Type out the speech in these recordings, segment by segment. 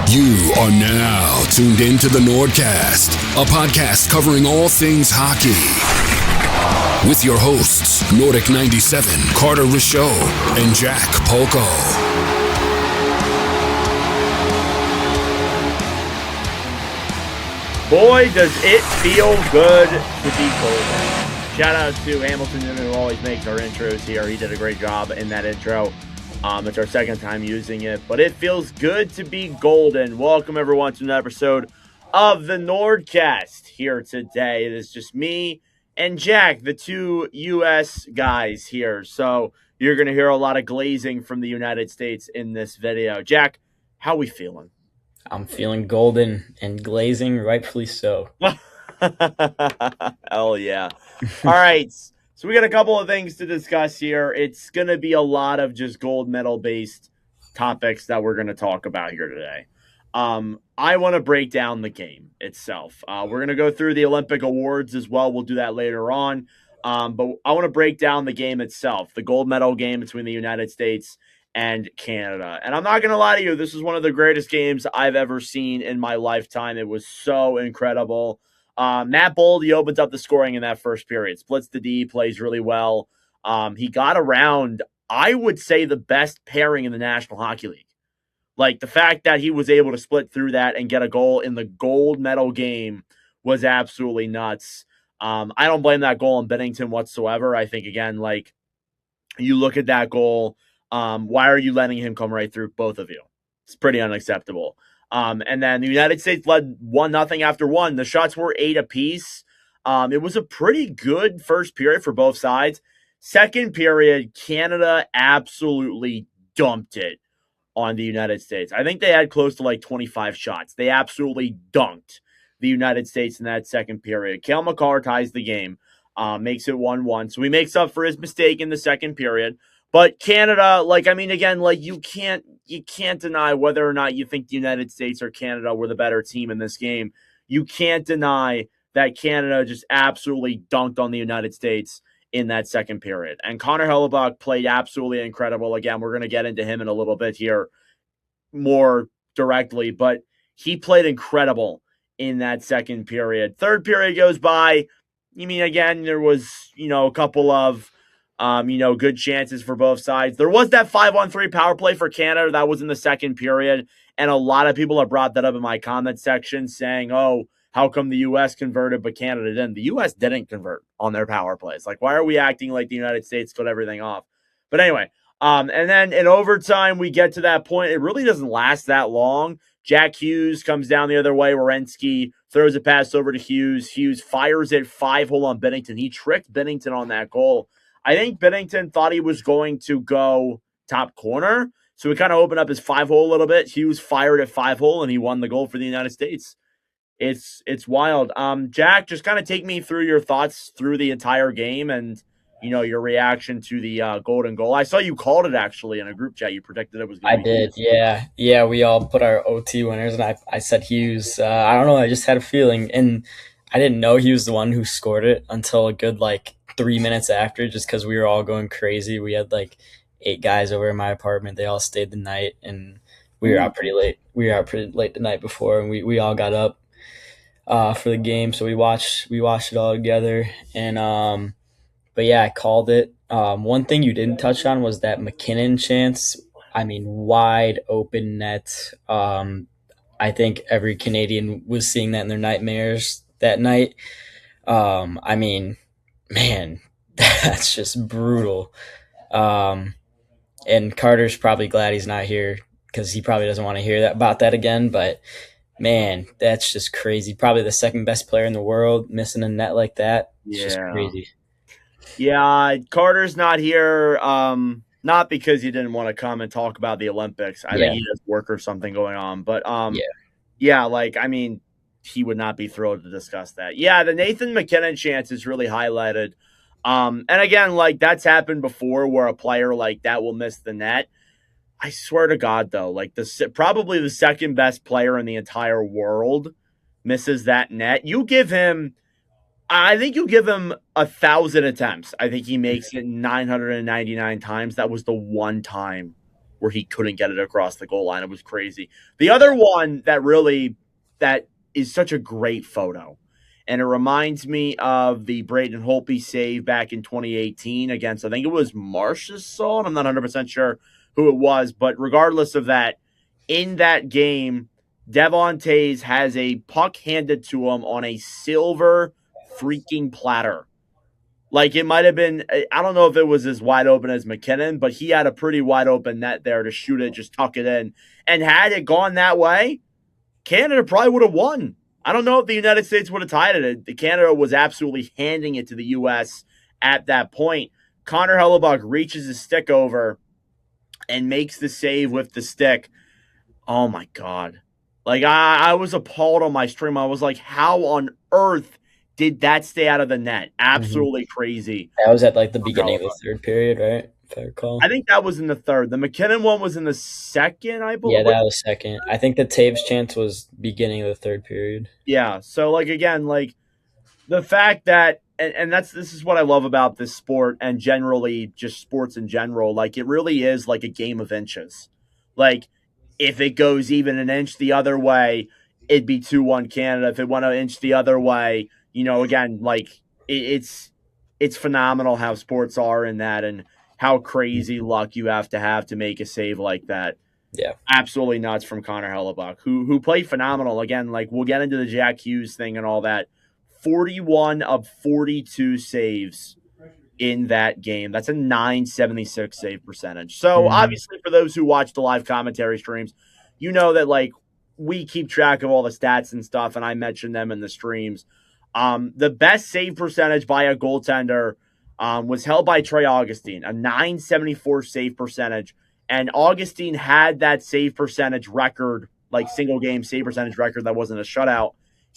You are now tuned in to the NordCast, a podcast covering all things hockey. With your hosts, Nordic 97, Carter Richaud, and Jack Polko. Boy, does it feel good to be golden. Shout out to Hamilton, who always makes our intros here. He did a great job in that intro. It's our second time using it, but it feels good to be golden. Welcome, everyone, to another episode of the NordCast. Here today, it is just me and Jack, the two U.S. guys here. So you're going to hear a lot of glazing from the United States in this video. Jack, how we feeling? I'm feeling golden and glazing, rightfully so. Hell yeah. All right. So we got a couple of things to discuss here. It's going to be a lot of just gold medal-based topics that we're going to talk about here today. I want to break down the game itself. We're going to go through the Olympic awards as well. We'll do that later on. But I want to break down the game itself, the gold medal game between the United States and Canada. And I'm not going to lie to you, this is one of the greatest games I've ever seen in my lifetime. It was so incredible. Matt Boldy opens up the scoring in that first period, splits the D, plays really well. He got around, I would say, the best pairing in the National Hockey League. Like, the fact that he was able to split through that and get a goal in the gold medal game was absolutely nuts. I don't blame that goal on Bennington whatsoever. I think, again, like, you look at that goal, why are you letting him come right through both of you? It's pretty unacceptable. And then the United States led 1-0 after one. The shots were 8 apiece. It was a pretty good first period for both sides. Second period, Canada absolutely dumped it on the United States. I think they had close to like 25 shots. They absolutely dunked the United States in that second period. Cale Makar ties the game, makes it 1-1. So he makes up for his mistake in the second period. But Canada, you can't deny whether or not you think the United States or Canada were the better team in this game. You can't deny that Canada just absolutely dunked on the United States in that second period. And Connor Hellebuyck played absolutely incredible. Again, we're going to get into him in a little bit here more directly, but he played incredible in that second period. Third period goes by. There was, a couple of good chances for both sides. There was that 5-on-3 power play for Canada that was in the second period, and a lot of people have brought that up in my comment section saying, oh, how come the U.S. converted but Canada didn't? The U.S. didn't convert on their power plays. Like, why are we acting like the United States cut everything off? But anyway, and then in overtime, we get to that point. It really doesn't last that long. Jack Hughes comes down the other way. Werenski throws a pass over to Hughes. Hughes fires it 5-hole on Bennington. He tricked Bennington on that goal. I think Bennington thought he was going to go top corner, so he kind of opened up his 5-hole a little bit. Hughes fired at 5-hole, and he won the goal for the United States. It's wild. Jack, just kind of take me through your thoughts through the entire game and, your reaction to the golden goal. I saw you called it, actually, in a group chat. You predicted it was going to be Hughes. Yeah, we all put our OT winners, and I said Hughes. I don't know, I just had a feeling, and I didn't know he was the one who scored it until a good, 3 minutes after, just because we were all going crazy. We had 8 guys over in my apartment. They all stayed the night, and we were out pretty late. We were out pretty late the night before, and we all got up for the game. So we watched it all together. And but yeah, I called it. One thing you didn't touch on was that McKinnon chance. Wide open net. I think every Canadian was seeing that in their nightmares that night. Man, that's just brutal. And Carter's probably glad he's not here because he probably doesn't want to hear about that again. But, man, that's just crazy. Probably the second best player in the world missing a net like that. It's just crazy. Yeah, Carter's not here, not because he didn't want to come and talk about the Olympics. I think he has work or something going on. But, he would not be thrilled to discuss that. Yeah, the Nathan McKinnon chance is really highlighted. And again, that's happened before where a player like that will miss the net. I swear to God, though, probably the second best player in the entire world misses that net. I think you give him 1,000 attempts. I think he makes it 999 times. That was the one time where he couldn't get it across the goal line. It was crazy. The other one that is such a great photo, and it reminds me of the Braden Holtby save back in 2018 against, I think it was Marchessault. I'm not 100% sure who it was, but regardless of that, in that game, Devon Toews has a puck handed to him on a silver freaking platter. Like, it might have been, I don't know if it was as wide open as McKinnon, but he had a pretty wide open net there to shoot it, just tuck it in. And had it gone that way, Canada probably would have won. I don't know if the United States would have tied it. Canada was absolutely handing it to the U.S. at that point. Connor Hellebuck reaches his stick over and makes the save with the stick. Oh, my God. Like, I was appalled on my stream. I was like, how on earth did that stay out of the net? Absolutely crazy. That was at like the beginning of the third period, right? If I recall. I think that was in the third. The McKinnon one was in the second, I believe. Yeah, that was second. I think the Taves chance was beginning of the third period. Yeah. So, like, again, like, the fact that, and this is what I love about this sport and generally just sports in general, like, it really is like a game of inches. Like, if it goes even an inch the other way, it'd be 2-1 Canada. If it went an inch the other way, again, like, it's phenomenal how sports are in that and how crazy luck you have to make a save like that. Yeah. Absolutely nuts from Connor Hellebuck, who played phenomenal. Again, like, we'll get into the Jack Hughes thing and all that. 41 of 42 saves in that game. That's a .976 save percentage. So, obviously, for those who watch the live commentary streams, you know that, like, we keep track of all the stats and stuff, and I mention them in the streams. The best save percentage by a goaltender was held by Trey Augustine, a .974 save percentage. And Augustine had that save percentage record, like single game save percentage record that wasn't a shutout,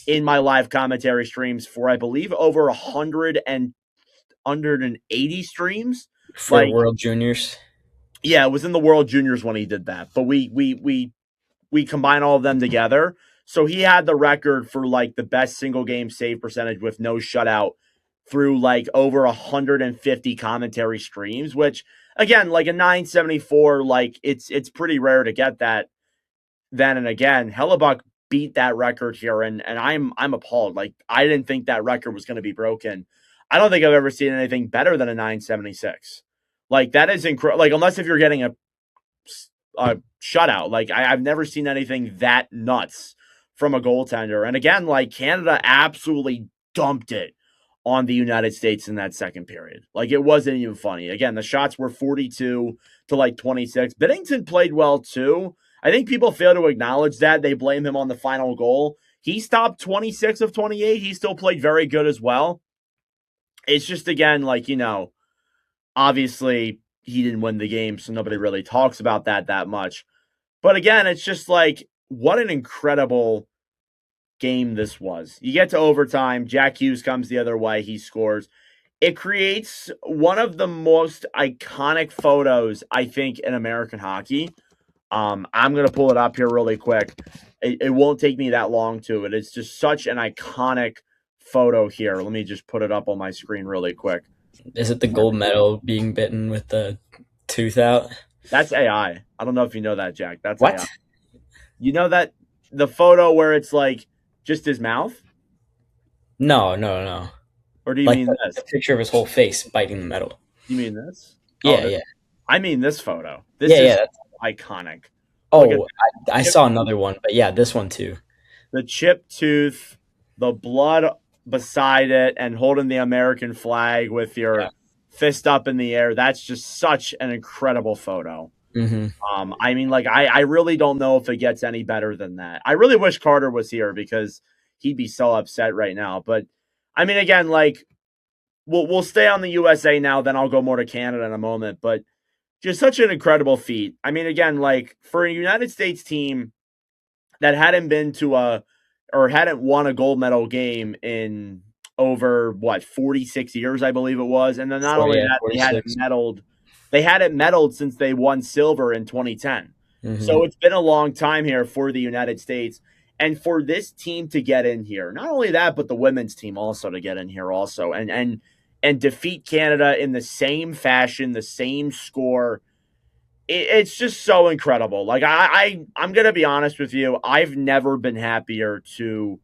in my live commentary streams for, I believe, over 180 streams. For World Juniors. Yeah, it was in the World Juniors when he did that. But we combine all of them together. So he had the record for, like, the best single game save percentage with no shutout through, like, over 150 commentary streams, which, again, like, a .974, like, it's pretty rare to get that then and again. Hellebuck beat that record here, and I'm appalled. Like, I didn't think that record was going to be broken. I don't think I've ever seen anything better than a .976. Like, that is incredible. Like, unless if you're getting a shutout. Like, I've never seen anything that nuts from a goaltender. And again, like, Canada absolutely dumped it on the United States in that second period. Like, it wasn't even funny. Again, the shots were 42 to like 26. Binnington played well too. I think people fail to acknowledge that. They blame him on the final goal. He stopped 26 of 28. He still played very good as well. It's just, again, like, obviously he didn't win the game, so nobody really talks about that much. But again, it's just like, what an incredible game this was. You get to overtime. Jack Hughes comes the other way. He scores. It creates one of the most iconic photos, I think, in American hockey. I'm going to pull it up here really quick. It won't take me that long to it. It's just such an iconic photo here. Let me just put it up on my screen really quick. Is it the gold medal being bitten with the tooth out? That's AI. I don't know if you know that, Jack. That's what? AI. You know that the photo where it's like just his mouth? No. Or do you mean this? The picture of his whole face biting the medal. You mean this? Yeah. I mean this photo. This is that's iconic. Oh, I saw another one, but yeah, this one too. The chipped tooth, the blood beside it, and holding the American flag with your fist up in the air. That's just such an incredible photo. Mm-hmm. I mean, like, I really don't know if it gets any better than that. I really wish Carter was here because he'd be so upset right now. But I mean, again, like, we'll stay on the USA now, then I'll go more to Canada in a moment. But just such an incredible feat. I mean, again, like, for a United States team that hadn't been to hadn't won a gold medal game in over 46 years, I believe it was. And then not only that, 46. They hadn't medaled since they won silver in 2010. Mm-hmm. So it's been a long time here for the United States. And for this team to get in here, not only that, but the women's team also to get in here also and defeat Canada in the same fashion, the same score. it's just so incredible. Like I'm gonna be honest with you, I've never been happier to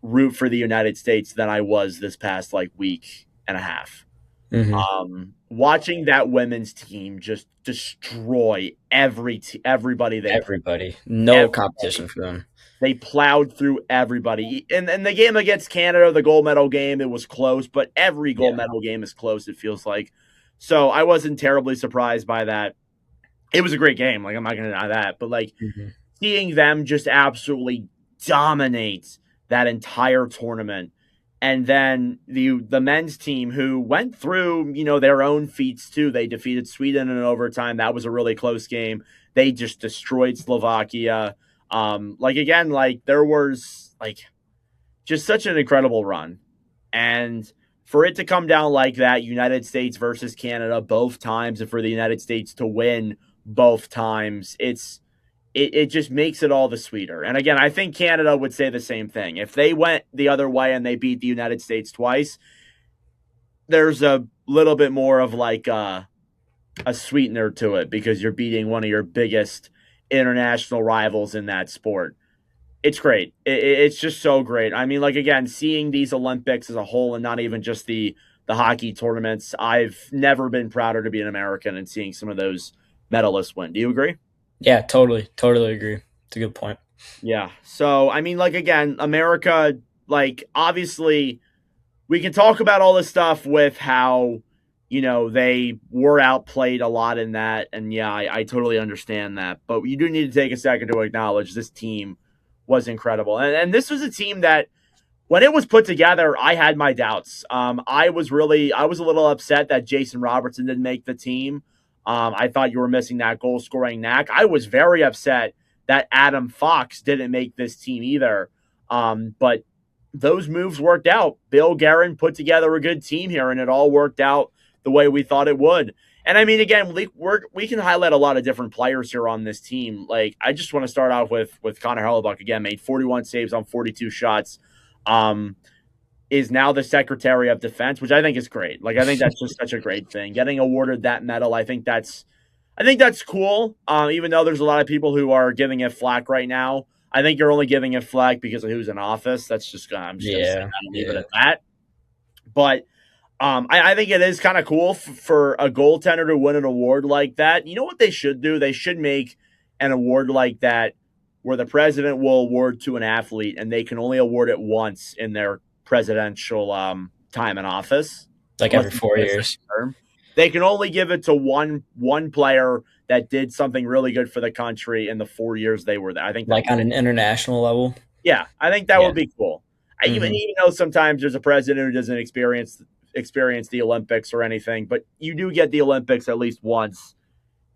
root for the United States than I was this past like week and a half. Mm-hmm. Watching that women's team just destroy everybody they played. Everybody, no Everybody. competition for them. They plowed through everybody. And the game against Canada, the gold medal game, it was close, but every gold Yeah, medal game is close, it feels like. So I wasn't terribly surprised by that. It was a great game. Like, I'm not going to deny that. But, like, mm-hmm. seeing them just absolutely dominate that entire tournament. And then the men's team who went through, their own feats too. They defeated Sweden in overtime. That was a really close game. They just destroyed Slovakia. There was just such an incredible run. And for it to come down like that, United States versus Canada both times, and for the United States to win both times, it just makes it all the sweeter. And again, I think Canada would say the same thing. If they went the other way and they beat the United States twice, there's a little bit more of like a sweetener to it because you're beating one of your biggest international rivals in that sport. It's great. It's just so great. I mean, like, again, seeing these Olympics as a whole and not even just the hockey tournaments, I've never been prouder to be an American and seeing some of those medalists win. Do you agree? Yeah, totally agree. It's a good point. Yeah. So, I mean, like, again, America, like, obviously, we can talk about all this stuff with how, they were outplayed a lot in that. And yeah, I totally understand that. But you do need to take a second to acknowledge this team was incredible. And this was a team that, when it was put together, I had my doubts. I was a little upset that Jason Robertson didn't make the team. I thought you were missing that goal scoring knack. I was very upset that Adam Fox didn't make this team either. But those moves worked out. Bill Guerin put together a good team here, and it all worked out the way we thought it would. And I mean, again, we can highlight a lot of different players here on this team. Like, I just want to start off with Connor Hellebuyck again, made 41 saves on 42 shots. Is now the Secretary of Defense, which I think is great. Like, I think that's just such a great thing. Getting awarded that medal, I think that's cool. Even though there's a lot of people who are giving it flack right now, I think you're only giving it flack because of who's in office. That's just I'm just gonna say that and leave it at that. But I think it is kind of cool for a goaltender to win an award like that. You know what they should do? They should make an award like that where the president will award to an athlete and they can only award it once in their presidential time in office. Like every 4 years. They can only give it to one player that did something really good for the country in the 4 years they were there. I think like on an international level. Yeah, I think that would be cool. Even though sometimes there's a president who doesn't experience the Olympics or anything, but you do get the Olympics at least once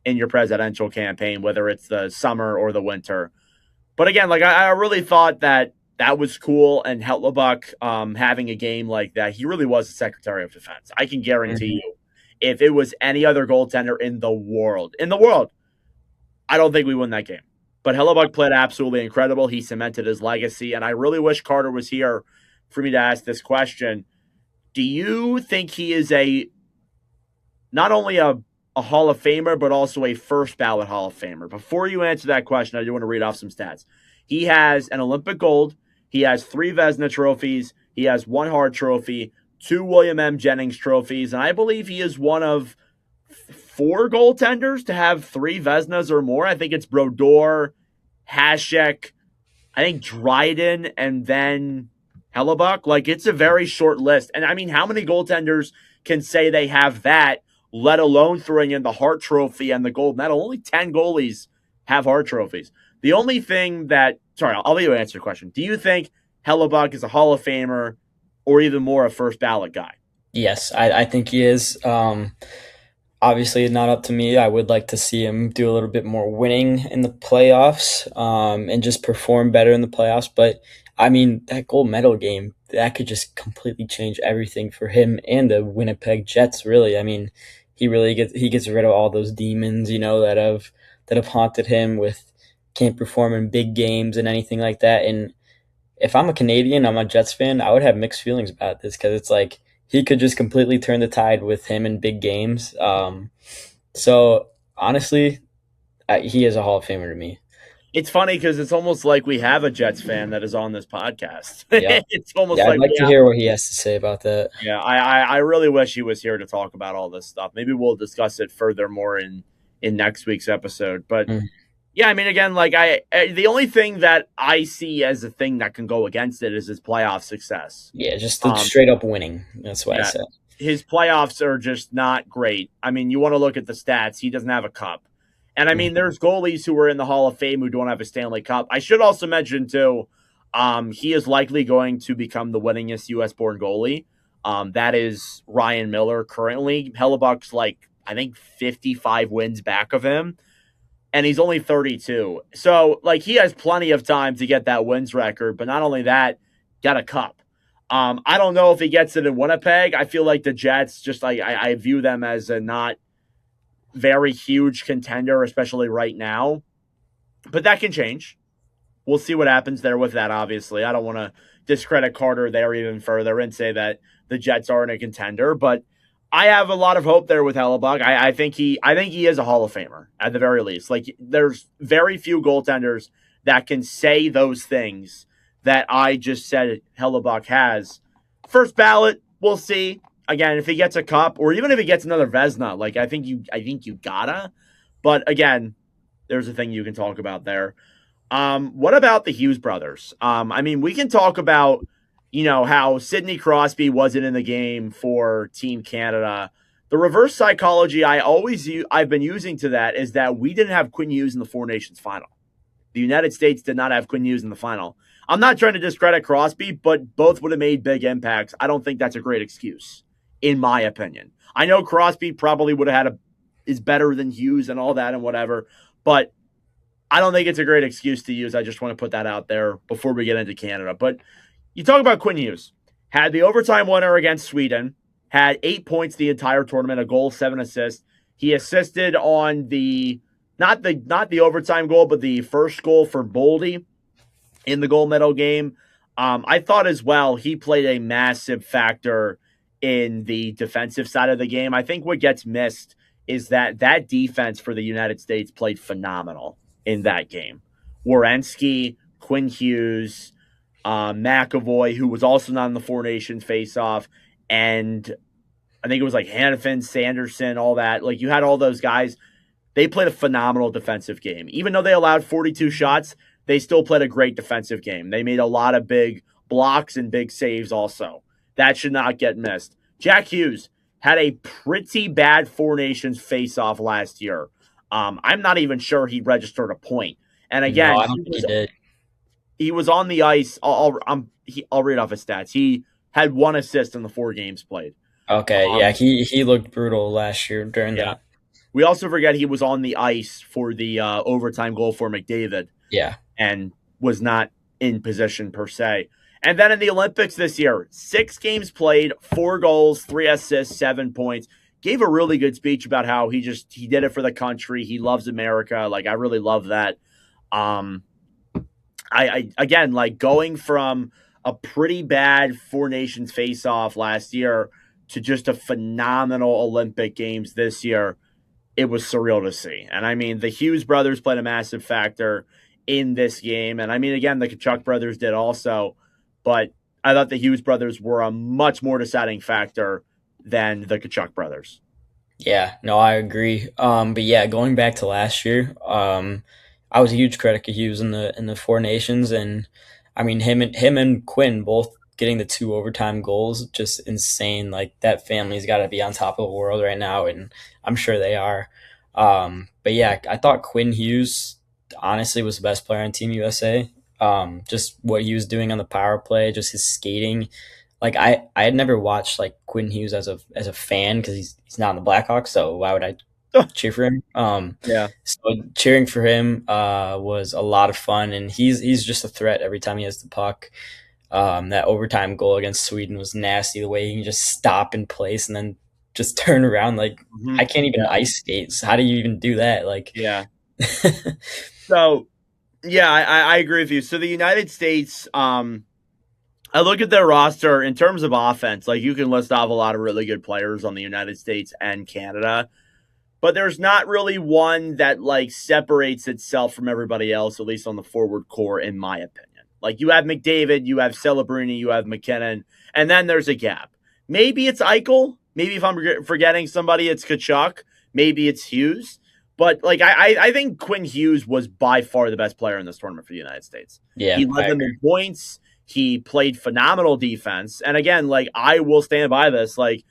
in your presidential campaign, whether it's the summer or the winter. But again, like I really thought that was cool, and Hellebuyck having a game like that, he really was the Secretary of Defense. I can guarantee you, if it was any other goaltender in the world, I don't think we win that game. But Hellebuyck played absolutely incredible. He cemented his legacy, and I really wish Carter was here for me to ask this question. Do you think he is not only a Hall of Famer, but also a first ballot Hall of Famer? Before you answer that question, I do want to read off some stats. He has an Olympic gold. He has 3 Vezina trophies. He has 1 Hart trophy, 2 William M. Jennings trophies, and I believe he is one of 4 goaltenders to have 3 Vezinas or more. I think it's Brodeur, Hasek, I think Dryden, and then Hellebuyck. Like, it's a very short list. And I mean, how many goaltenders can say they have that, let alone throwing in the Hart trophy and the gold medal? Only 10 goalies have Hart trophies. The only thing I'll let you answer the question. Do you think Hellebuyck is a Hall of Famer or even more a first ballot guy? Yes, I think he is. Obviously, not up to me. I would like to see him do a little bit more winning in the playoffs and just perform better in the playoffs. But, I mean, that gold medal game, that could just completely change everything for him and the Winnipeg Jets, really. I mean, he gets rid of all those demons, that have haunted him with can't perform in big games and anything like that. And if I'm a Canadian, I'm a Jets fan, I would have mixed feelings about this because it's like he could just completely turn the tide with him in big games. So honestly, he is a Hall of Famer to me. It's funny because it's almost like we have a Jets fan that is on this podcast. Yep. It's almost Yeah, I'd like like to hear what he has to say about that. yeah, I really wish he was here to talk about all this stuff. Maybe we'll discuss it further more in next week's episode. But Mm. yeah, I mean, again, like the only thing that I see as a thing that can go against it is his playoff success. Yeah, just the straight up winning. That's what I Yeah, said. his playoffs are just not great. I mean, you want to look at the stats. He doesn't have a cup. And I mean, there's goalies who are in the Hall of Fame who don't have a Stanley Cup. I should also mention, too, he is likely going to become the winningest U.S. born goalie. That is Ryan Miller currently. Hellebuck's like, I think, 55 wins back of him. And he's only 32. So, like, he has plenty of time to get that wins record. But not only that, got a cup. I don't know if he gets it in Winnipeg. I feel like the Jets, just like I view them as a not very huge contender, especially right now. But that can change. We'll see what happens there with that, obviously. I don't want to discredit Carter there even further and say that the Jets aren't a contender, but I have a lot of hope there with Hellebuck. I think he is a Hall of Famer at the very least. Like, there's very few goaltenders that can say those things that I just said Hellebuck has. First ballot, we'll see. Again, if he gets a cup, or even if he gets another Vezina, like I think you gotta. But again, there's a thing you can talk about there. What about the Hughes brothers? I mean, we can talk about, how Sidney Crosby wasn't in the game for Team Canada. The reverse psychology I've been using to that is that we didn't have Quinn Hughes in the Four Nations final. The United States did not have Quinn Hughes in the final. I'm not trying to discredit Crosby, but both would have made big impacts. I don't think that's a great excuse, in my opinion. I know Crosby probably would have is better than Hughes and all that and whatever, but I don't think it's a great excuse to use. I just want to put that out there before we get into Canada. But you talk about Quinn Hughes. Had the overtime winner against Sweden, had 8 points the entire tournament, a goal, 7 assists. He assisted on the not the overtime goal, but the first goal for Boldy in the gold medal game. I thought as well he played a massive factor in the defensive side of the game. I think what gets missed is that defense for the United States played phenomenal in that game. Werenski, Quinn Hughes, McAvoy, who was also not in the Four Nations face-off, and I think it was like Hanifin, Sanderson, all that. Like, you had all those guys. They played a phenomenal defensive game. Even though they allowed 42 shots, they still played a great defensive game. They made a lot of big blocks and big saves also. That should not get missed. Jack Hughes had a pretty bad Four Nations face-off last year. I'm not even sure he registered a point. And again, no, I don't think he did. He was on the ice. I'll read off his stats. He had 1 assist in the 4 games played. Okay, yeah, he looked brutal last year during that. We also forget he was on the ice for the overtime goal for McDavid. Yeah. And was not in position per se. And then in the Olympics this year, 6 games played, 4 goals, 3 assists, 7 points. Gave a really good speech about how he did it for the country. He loves America. Like, I really love that. I again, like, going from a pretty bad Four Nations face-off last year to just a phenomenal Olympic Games this year, it was surreal to see. And I mean, the Hughes brothers played a massive factor in this game. And I mean, again, the Kachuk brothers did also, but I thought the Hughes brothers were a much more deciding factor than the Kachuk brothers. Yeah, no, I agree. But yeah, going back to last year, I was a huge critic of Hughes in the Four Nations, and I mean him and Quinn both getting the 2 overtime goals, just insane. Like, that family's got to be on top of the world right now, and I'm sure they are. But yeah, I thought Quinn Hughes honestly was the best player on Team USA. Just what he was doing on the power play, just his skating. Like, I had never watched like Quinn Hughes as a fan, because he's not in the Blackhawks, so why would I cheer for him? So cheering for him was a lot of fun, and he's just a threat every time he has the puck. That overtime goal against Sweden was nasty. The way he can just stop in place and then just turn around. Like, I can't even ice skate. So how do you even do that? Like, yeah. So, yeah, I agree with you. So the United States, I look at their roster in terms of offense. Like, you can list off a lot of really good players on the United States and Canada. but there's not really one that like separates itself from everybody else, at least on the forward core, in my opinion. Like you have McDavid, you have Celebrini, you have McKinnon, and then there's a gap. Maybe it's Eichel. Maybe if I'm forgetting somebody, it's Kachuk. Maybe it's Hughes. But like I think Quinn Hughes was by far the best player in this tournament for the United States. Yeah, he led them in points. He played phenomenal defense. And again, like I will stand by this. Like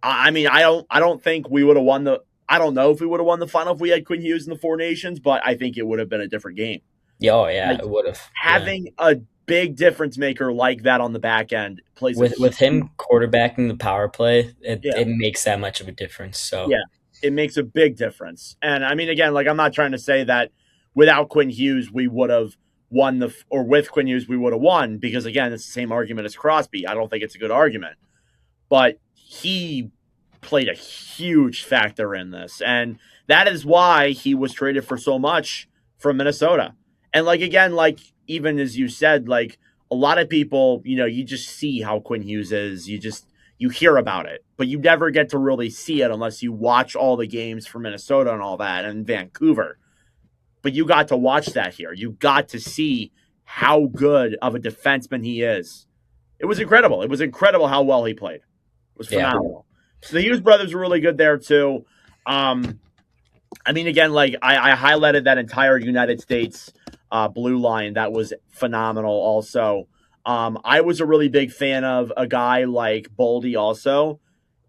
I mean, I don't think we would have won the. I don't know if we would have won the final if we had Quinn Hughes in the Four Nations, but I think it would have been a different game. Yeah, oh yeah, Like, it would have. Having a big difference maker like that on the back end plays with him quarterbacking the power play, it makes that much of a difference. So yeah, it makes a big difference. And I mean, again, like I'm not trying to say that without Quinn Hughes we would have won or with Quinn Hughes we would have won, because again, it's the same argument as Crosby. I don't think it's a good argument, but he played a huge factor in this, and that is why he was traded for so much from Minnesota. And like again, like even as you said, like a lot of people, you just see how Quinn Hughes is. You hear about it, but you never get to really see it unless you watch all the games for Minnesota and all that and Vancouver. But you got to watch that here. You got to see how good of a defenseman he is. It was incredible. It was incredible how well he played. It was phenomenal. Yeah. So the Hughes brothers were really good there too. I mean, again, like I highlighted that entire United States blue line. That was phenomenal also. I was a really big fan of a guy like Boldy also.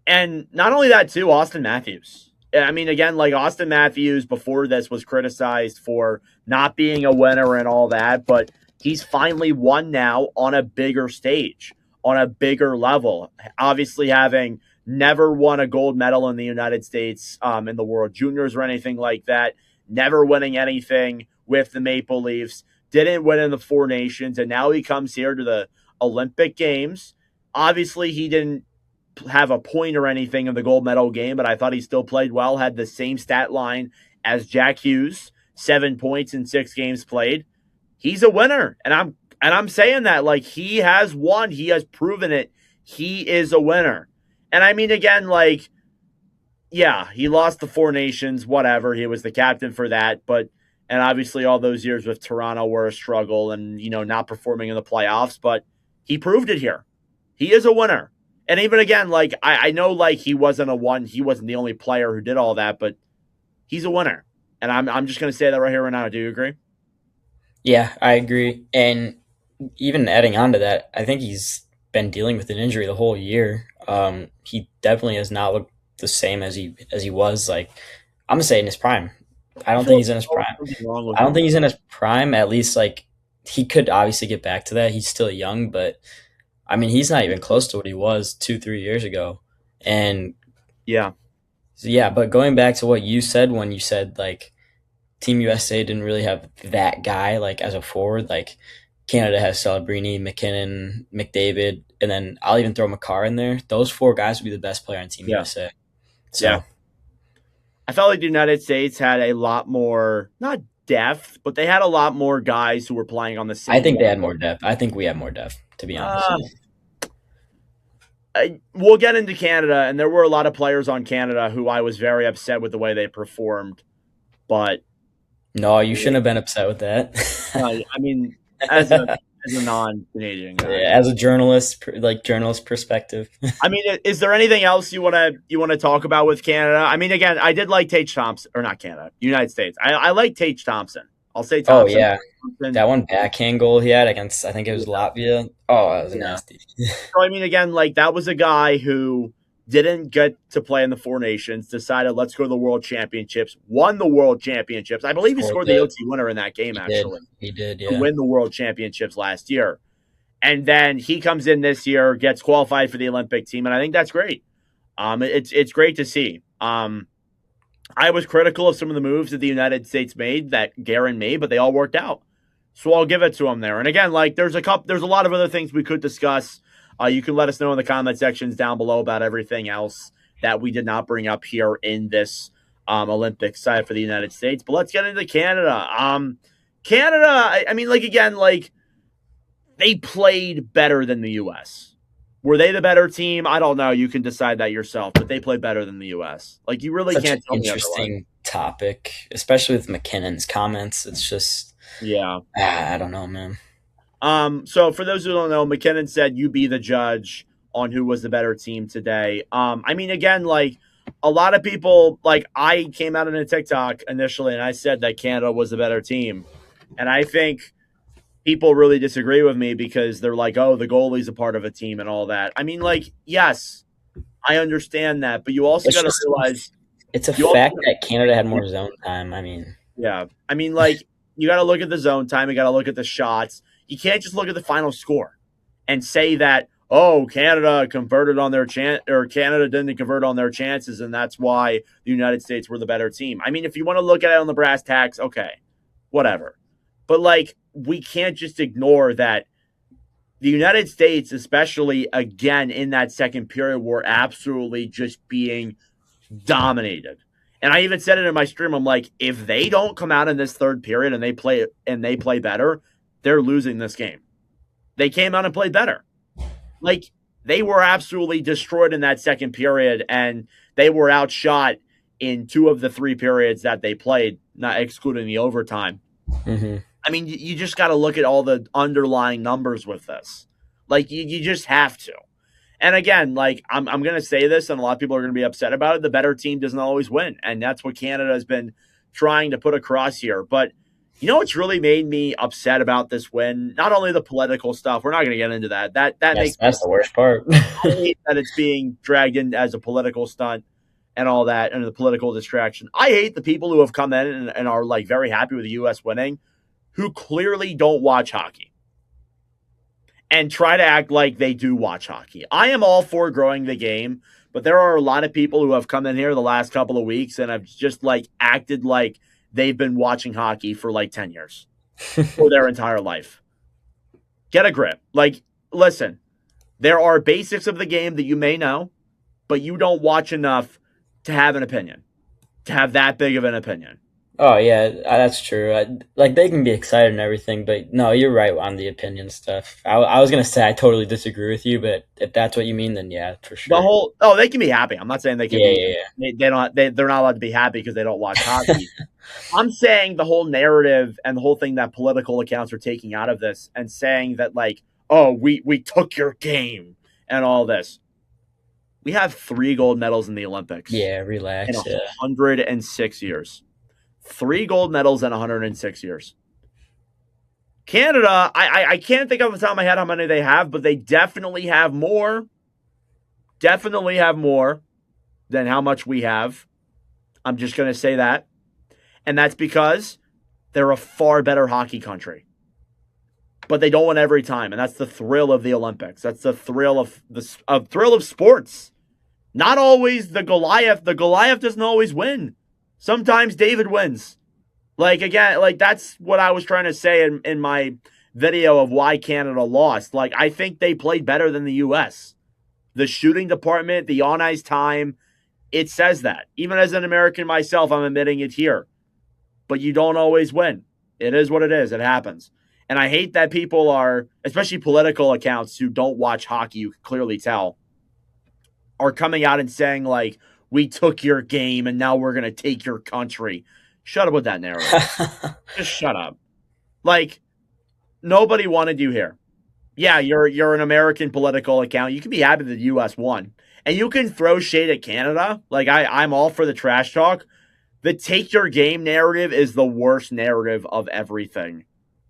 And not only that too, Austin Matthews. I mean, again, like Austin Matthews before this was criticized for not being a winner and all that, but he's finally won now on a bigger stage, on a bigger level. Obviously having never won a gold medal in the United States in the World Juniors or anything like that, never winning anything with the Maple Leafs, didn't win in the Four Nations, and now he comes here to the Olympic Games. Obviously, he didn't have a point or anything in the gold medal game, but I thought he still played well, had the same stat line as Jack Hughes, 7 points in 6 games played. He's a winner, and I'm saying that like he has won, he has proven it. He is a winner. And I mean, again, like, yeah, he lost the Four Nations, whatever. He was the captain for that. And obviously all those years with Toronto were a struggle and, not performing in the playoffs. But he proved it here. He is a winner. And even again, like, I know, like, he wasn't the only player who did all that, but he's a winner. And I'm just going to say that right here, right now. Do you agree? Yeah, I agree. And even adding on to that, I think he's been dealing with an injury the whole year. He definitely has not looked the same as he was. Like, I'm gonna say in his prime. I don't think he's in his prime. I don't think he's in his prime. At least, like, he could obviously get back to that. He's still young, but I mean, he's not even close to what he was 2-3 years ago. And yeah. But going back to what you said when you said like Team USA didn't really have that guy like as a forward, like Canada has Celebrini, McKinnon, McDavid, and then I'll even throw Makar in there. Those 4 guys would be the best player on Team USA. So, yeah. I felt like the United States had a lot more, not depth, but they had a lot more guys who were playing on the same. I think they had more depth. I think we had more depth, to be honest. We'll get into Canada, and there were a lot of players on Canada who I was very upset with the way they performed. But no, you shouldn't have been upset with that. I mean, as a non-Canadian guy, as a journalist perspective. I mean, is there anything else you want to talk about with Canada? I mean, again, I did like Tage Thompson, or not Canada, United States. I like Tage Thompson. I'll say Thompson. Oh yeah, that one backhand goal he had against, I think it was Latvia. Oh, that was nasty. So I mean, again, like that was a guy who didn't get to play in the Four Nations, decided let's go to the World Championships, won the World Championships. I believe he scored the OT winner in that game, actually. He did, yeah. To win the World Championships last year. And then he comes in this year, gets qualified for the Olympic team, and I think that's great. It's great to see. I was critical of some of the moves that the United States made, that Guerin made, but they all worked out. So I'll give it to him there. And again, like there's a lot of other things we could discuss. You can let us know in the comment sections down below about everything else that we did not bring up here in this Olympic side for the United States. But let's get into Canada. Canada, I mean, like, again, like, they played better than the U.S. Were they the better team? I don't know. You can decide that yourself, but they play better than the U.S. Like, you really Such can't an tell me otherwise. interesting topic, especially with McKinnon's comments. It's just, Yeah. I don't know, man. So for those who don't know, McKinnon said you be the judge on who was the better team today. I mean, again, like a lot of people, like I came out in a TikTok initially and I said that Canada was the better team. And I think people really disagree with me because they're like, oh, the goalie's a part of a team and all that. I mean, like, yes, I understand that, but you also got to realize it's a fact that Canada had more zone time. I mean, yeah. I mean, like, you got to look at the zone time. You got to look at the shots. You can't just look at the final score and say that, oh, Canada converted on their chance or Canada didn't convert on their chances, and that's why the United States were the better team. I mean, if you want to look at it on the brass tacks, okay, whatever. But, like, we can't just ignore that the United States, especially, again, in that second period, were absolutely just being dominated. And I even said it in my stream. I'm like, if they don't come out in this third period and they play better, they're losing this game. They came out and played better. Like, they were absolutely destroyed in that second period, and they were outshot in 2 of the 3 periods that they played, not excluding the overtime. mm-hmm. I mean, you just got to look at all the underlying numbers with this. Like, you just have to. And again, like, I'm going to say this, and a lot of people are going to be upset about it. The better team doesn't always win, and that's what Canada has been trying to put across here. But you know what's really made me upset about this win? Not only the political stuff. We're not going to get into that. That's the worst part. I hate that it's being dragged in as a political stunt and all that, and the political distraction. I hate the people who have come in and are, like, very happy with the U.S. winning, who clearly don't watch hockey and try to act like they do watch hockey. I am all for growing the game, but there are a lot of people who have come in here the last couple of weeks and have just, like, acted like they've been watching hockey for, like, 10 years for their entire life. Get a grip. Like, listen, there are basics of the game that you may know, but you don't watch enough to have an opinion, to have that big of an opinion. Oh, yeah, that's true. Like, they can be excited and everything, but no, you're right on the opinion stuff. I was going to say I totally disagree with you, but if that's what you mean, then yeah, for sure. They can be happy. I'm not saying they can be. Yeah. They're not allowed to be happy because they don't watch hockey. I'm saying the whole narrative and the whole thing that political accounts are taking out of this and saying that, like, oh, we took your game and all this. We have 3 gold medals in the Olympics. Yeah, relax. In 106 years. 3 gold medals in 106 years. Canada, I can't think off the top of my head how many they have, but they definitely have more. Definitely have more than how much we have. I'm just going to say that. And that's because they're a far better hockey country. But they don't win every time, and that's the thrill of the Olympics. That's the thrill of sports. Not always the Goliath. The Goliath doesn't always win. Sometimes David wins. Like, again, like, that's what I was trying to say in my video of why Canada lost. Like, I think they played better than the U.S. The shooting department, the on-ice time, it says that. Even as an American myself, I'm admitting it here. But you don't always win. It is what it is. It happens. And I hate that people are, especially political accounts who don't watch hockey, you can clearly tell, are coming out and saying, like, we took your game and now we're going to take your country. Shut up with that narrative. Just shut up. Like, nobody wanted you here. Yeah, you're an American political account. You can be happy that the U.S. won. And you can throw shade at Canada. Like, I'm all for the trash talk. The take your game narrative is the worst narrative of everything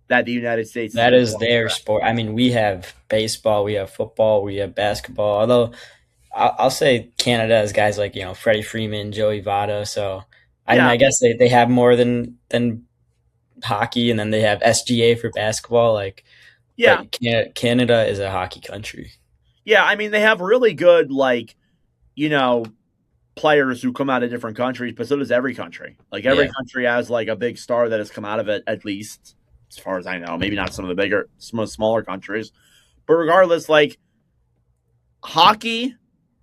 that the United States. That is their sport. I mean, we have baseball, we have football, we have basketball. Although I'll say Canada has guys like, Freddie Freeman, Joey Votto. So I guess they have more than hockey, and then they have SGA for basketball. Like, yeah, Canada is a hockey country. Yeah, I mean, they have really good, like, players who come out of different countries, but so does every country. Like, every country has, like, a big star that has come out of it, at least, as far as I know. Maybe not some of the smaller countries. But regardless, like, hockey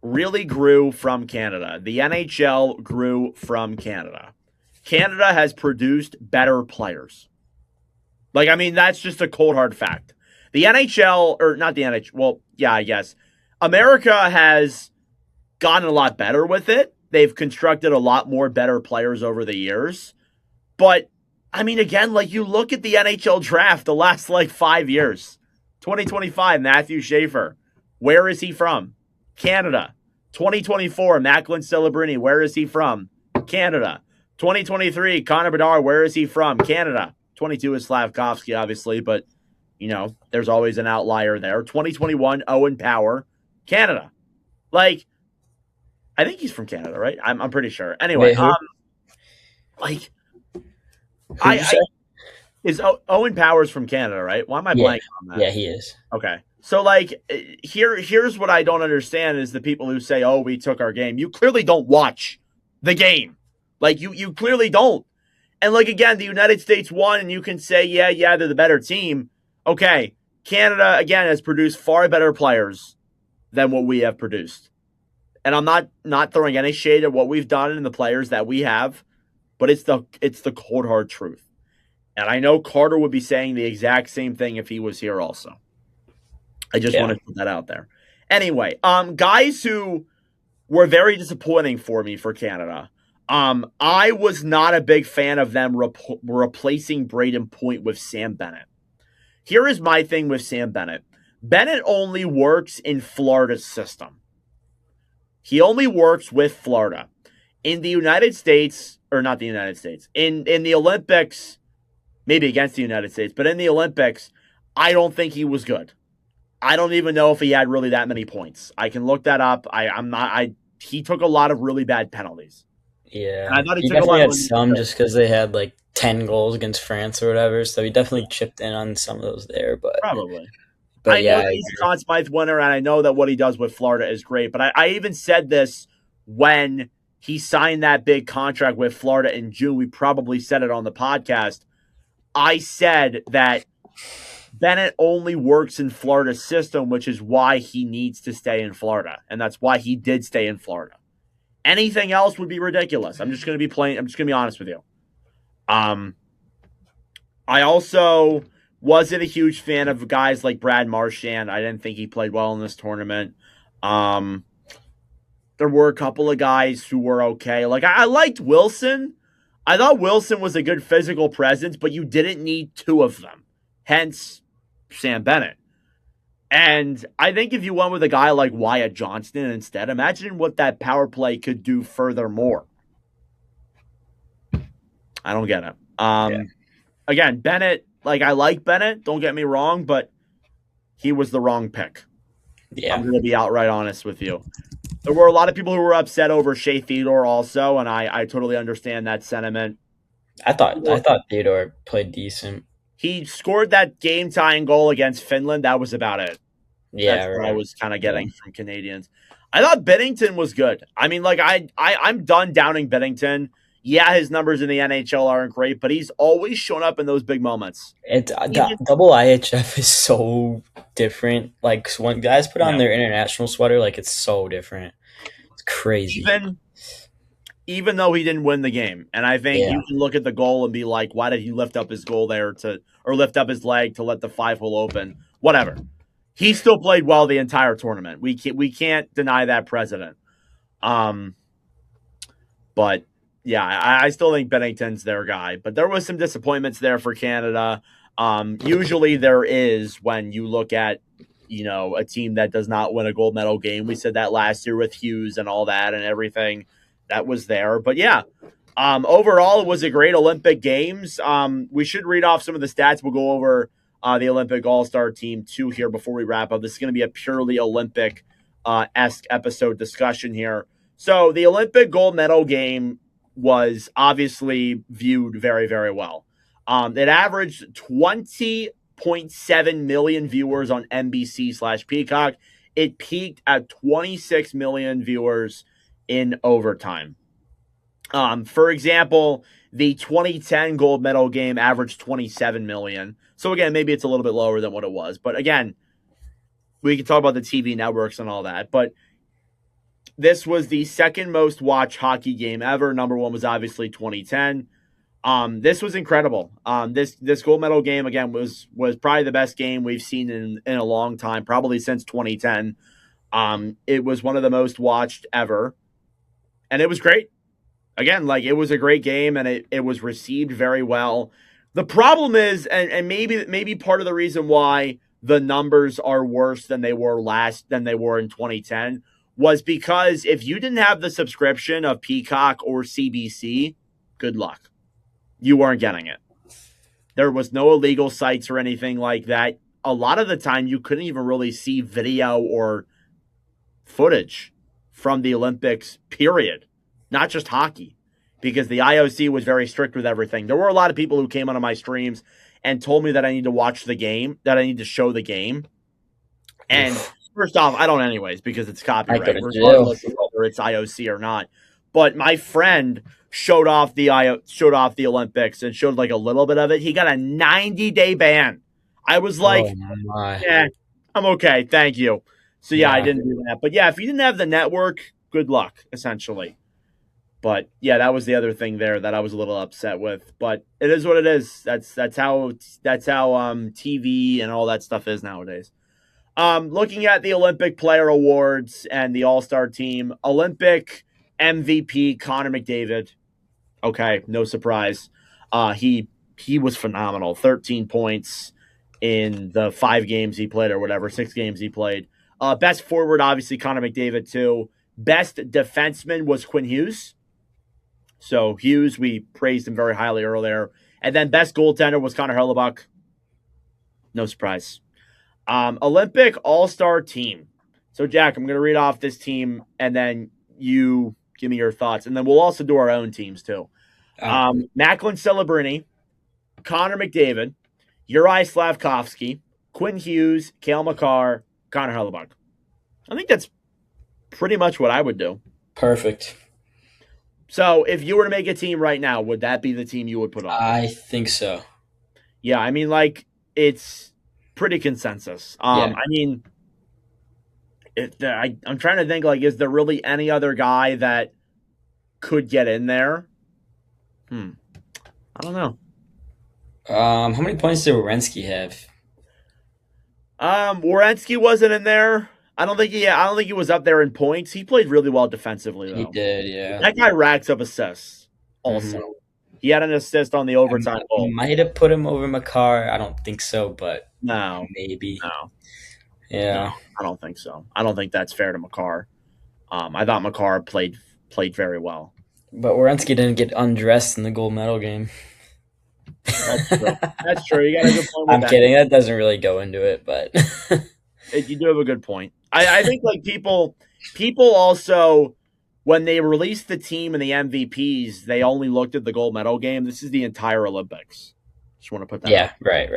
really grew from Canada. The NHL grew from Canada. Canada has produced better players. Like, I mean, that's just a cold, hard fact. The NHL, or not the NHL, well, yeah, I guess. America has gotten a lot better with it. They've constructed a lot more better players over the years. But, I mean, again, like you look at the NHL draft the last 5 years. 2025, Matthew Schaefer. Where is he from? Canada. 2024, Macklin Celebrini. Where is he from? Canada. 2023, Connor Bedard. Where is he from? Canada. 22 is Slavkovsky, obviously, but, there's always an outlier there. 2021, Owen Power. Canada. I think he's from Canada, right? I'm pretty sure. Anyway, Wait, is Owen Powers from Canada, right? Why am I blanking on that? Yeah, he is. Okay. So here's what I don't understand is the people who say, "Oh, we took our game." You clearly don't watch the game. You clearly don't. And again, the United States won, and you can say, yeah, they're the better team. Okay. Canada again has produced far better players than what we have produced. And I'm not throwing any shade at what we've done and the players that we have, but it's the cold hard truth. And I know Carter would be saying the exact same thing if he was here also. I just want to put that out there. Anyway, guys who were very disappointing for me for Canada. I was not a big fan of them replacing Braden Point with Sam Bennett. Here is my thing with Sam Bennett. Bennett only works in Florida's system. He only works with Florida. In the United States, or not the United States, in the Olympics, maybe against the United States, but in the Olympics, I don't think he was good. I don't even know if he had really that many points. I can look that up. He took a lot of really bad penalties. Yeah. And I thought he definitely had some just because they had 10 goals against France or whatever, so he definitely chipped in on some of those there. But probably. But I know he's a Conn Smythe winner, and I know that what he does with Florida is great. But I even said this when he signed that big contract with Florida in June. We probably said it on the podcast. I said that Bennett only works in Florida's system, which is why he needs to stay in Florida. And that's why he did stay in Florida. Anything else would be ridiculous. I'm just going to be honest with you. I also wasn't a huge fan of guys like Brad Marchand. I didn't think he played well in this tournament. There were a couple of guys who were okay. I liked Wilson. I thought Wilson was a good physical presence, but you didn't need two of them. Hence, Sam Bennett. And I think if you went with a guy like Wyatt Johnston instead, imagine what that power play could do furthermore. I don't get it. Again, Bennett, I like Bennett, don't get me wrong, but he was the wrong pick. Yeah. I'm going to be outright honest with you. There were a lot of people who were upset over Shea Theodore also, and I totally understand that sentiment. I thought Theodore played decent. He scored that game-tying goal against Finland. That was about it. Yeah, that's what I was kind of getting from Canadians. I thought Binnington was good. I mean, I'm done downing Binnington. Yeah, his numbers in the NHL aren't great, but he's always shown up in those big moments. Double IHF is so different. When guys put on their international sweater, it's so different. It's crazy. Even though he didn't win the game. And I think you can look at the goal and be like, why did he lift up his goal there or lift up his leg to let the 5-hole open? Whatever. He still played well the entire tournament. We can't deny that precedent. But yeah, I still think Bennington's their guy. But there was some disappointments there for Canada. Usually there is when you look at, a team that does not win a gold medal game. We said that last year with Hughes and all that and everything that was there. But yeah, overall, it was a great Olympic Games. We should read off some of the stats. We'll go over the Olympic All-Star team too here before we wrap up. This is going to be a purely Olympic-esque episode discussion here. So the Olympic gold medal game was obviously viewed very, very well. It averaged 20.7 million viewers on NBC/Peacock. It peaked at 26 million viewers in overtime. For example, the 2010 gold medal game averaged 27 million. So again, maybe it's a little bit lower than what it was. But again, we can talk about the TV networks and all that. But this was the second most watched hockey game ever. Number one was obviously 2010. This was incredible. This gold medal game, again, was probably the best game we've seen in a long time, probably since 2010. It was one of the most watched ever, and it was great. Again, like, it was a great game, and it was received very well. The problem is, and maybe part of the reason why the numbers are worse than they were in 2010 was because if you didn't have the subscription of Peacock or CBC, good luck. You weren't getting it. There was no illegal sites or anything like that. A lot of the time, you couldn't even really see video or footage from the Olympics, period. Not just hockey, because the IOC was very strict with everything. There were a lot of people who came onto my streams and told me that I need to watch the game, that I need to show the game. And first off, I don't anyways, because it's copyright, regardless of whether it's IOC or not. But my friend showed off the Olympics and showed like a little bit of it. He got a 90-day ban. I was like, yeah, I'm okay, thank you. So yeah, I didn't do that. But yeah, if you didn't have the network, good luck, essentially. But yeah, that was the other thing there that I was a little upset with. But it is what it is. That's how TV and all that stuff is nowadays. Looking at the Olympic Player Awards and the All-Star team, Olympic MVP Connor McDavid. Okay, no surprise. He was phenomenal. 13 points in the 5 games he played, or whatever, 6 games he played. Best forward, obviously, Connor McDavid too. Best defenseman was Quinn Hughes. So Hughes, we praised him very highly earlier. And then best goaltender was Connor Hellebuyck. No surprise. Olympic All-Star team. So, Jack, I'm going to read off this team, and then you give me your thoughts. And then we'll also do our own teams, too. Macklin Celebrini, Connor McDavid, Uri Slavkovsky, Quinn Hughes, Cale Makar, Connor Hellebuyck. I think that's pretty much what I would do. Perfect. So, if you were to make a team right now, would that be the team you would put on? I think so. Yeah, I mean, like, it's pretty consensus. I mean, I'm trying to think, like, is there really any other guy that could get in there? I don't know. How many points did Werenski have? Werenski wasn't in there. I don't think he was up there in points. He played really well defensively, though. He did, yeah. That guy racks up assists also. Mm-hmm. He had an assist on the overtime goal. Might have put him over Makar. I don't think so, but no, maybe. No. Yeah. No, I don't think so. I don't think that's fair to Makar. I thought Makar played very well. But Werenski didn't get undressed in the gold medal game. That's true. That's true. You got a good point with I'm kidding. That doesn't really go into it, but you do have a good point. I think like people also, when they released the team and the MVPs, they only looked at the gold medal game. This is the entire Olympics. Just want to put that. Yeah, right.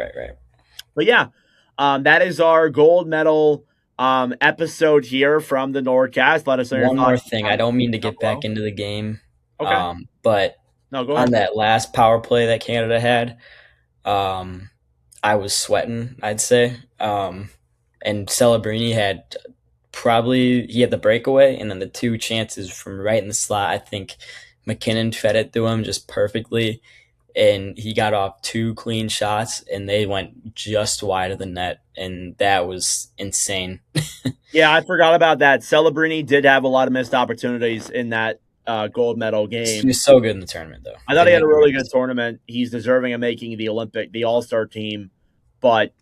But yeah, that is our gold medal episode here from the NordCast. Let us know your thoughts. One more thing. I don't mean to get back into the game. Okay. But no, go ahead. On that last power play that Canada had, I was sweating, I'd say. And Celebrini had the breakaway and then the 2 chances from right in the slot. I think McKinnon fed it to him just perfectly, and he got off 2 clean shots, and they went just wide of the net, and that was insane. Yeah, I forgot about that. Celebrini did have a lot of missed opportunities in that gold medal game. He was so good in the tournament, though. I thought he had a really good tournament. He's deserving of making the All-Star team, but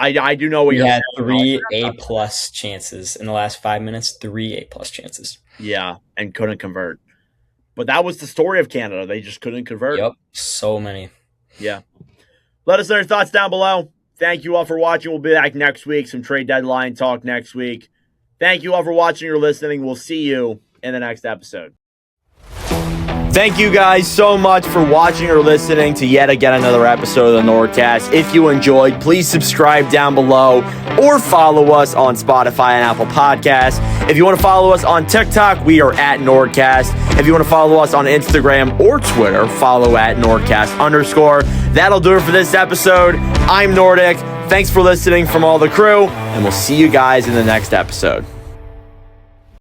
I do know what you're saying. He had 3 A+ chances in the last 5 minutes. 3 A+ chances. Yeah, and couldn't convert. But that was the story of Canada. They just couldn't convert. Yep, so many. Yeah. Let us know your thoughts down below. Thank you all for watching. We'll be back next week. Some trade deadline talk next week. Thank you all for watching or listening. We'll see you in the next episode. Thank you guys so much for watching or listening to yet again another episode of the NordCast. If you enjoyed, please subscribe down below or follow us on Spotify and Apple Podcasts. If you want to follow us on TikTok, we are at NordCast. If you want to follow us on Instagram or Twitter, follow at NordCast_. That'll do it for this episode. I'm Nordic. Thanks for listening from all the crew, and we'll see you guys in the next episode.